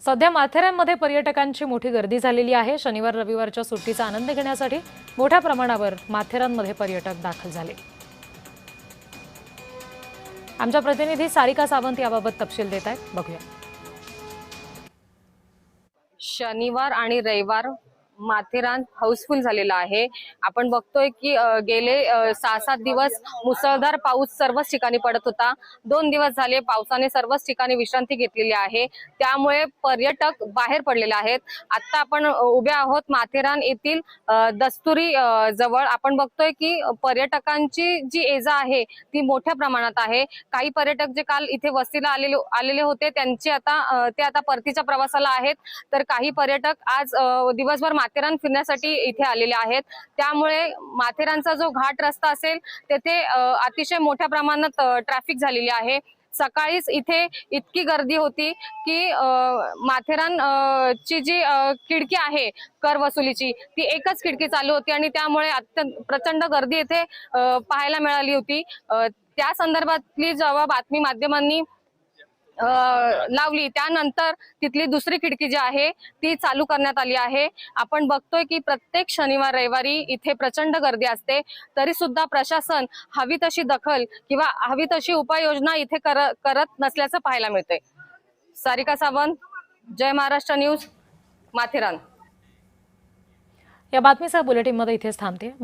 सध्या माथेरानमध्ये पर्यटकांची मोठी गर्दी झालेली आहे। शनिवार रविवारच्या सुट्टीचा आनंद घेण्यासाठी मोठ्या प्रमाणावर माथेरानमध्ये पर्यटक दाखल झाले। आमच्या प्रतिनिधी सारिका सावंत याबाबत तपशील देत आहेत, बघूया। शनिवार आणि रविवार माथेरान हाऊसफुल झालेला आहे। आपण बघतोय की गेले 6-7 दिवस मुसळधार पाऊस सर्वच ठिकाणी पडत होता। 2 दिवस झाले पावसाने सर्वच ठिकाणी विश्रांती घेतलेली आहे, त्यामुळे पर्यटक बाहेर पडलेले आहेत। आता आपण उभे आहोत माथेरान येथील दस्तुरी जवळ। आपण बघतोय की पर्यटकांची जी ये-जा आहे ती मोठ्या प्रमाणात आहे। काही पर्यटक जे काल इथे वस्तीला आलेले होते त्यांचे आता परतीच्या प्रवासाला आहेत, तर काही पर्यटक आज दिवसभर माथेरान फिरण्यासाठी इथे आलेले आहेत। त्यामुळे माथेरानचा जो घाट रस्ता असेल तेथे अतिशय मोठ्या प्रमाणात ट्रॅफिक झालेली आहे। सकाळीच इथे इतकी गर्दी होती की माथेरान ची जी खिडकी आहे कर वसुलीची ती एकच खिडकी चालू होती आणि त्यामुळे अत्यंत प्रचंड गर्दी इथे पाहायला मिळाली होती। त्या संदर्भातली जेव्हा बातमी माध्यमांनी लावली त्यानंतर तिथली दुसरी खिडकी जी आहे ती चालू करण्यात आली आहे। आपण बघतोय की प्रत्येक शनिवार रविवारी इथे प्रचंड गर्दी असते, तरी सुद्धा प्रशासन हवी तशी दखल किंवा हवी तशी उपाययोजना इथे करत नसल्याचं पाहायला मिळतंय। सारिका सावंत, जय महाराष्ट्र न्यूज, माथेरान। या बातमीसह बुलेटिनमध्ये इथेच थांबते।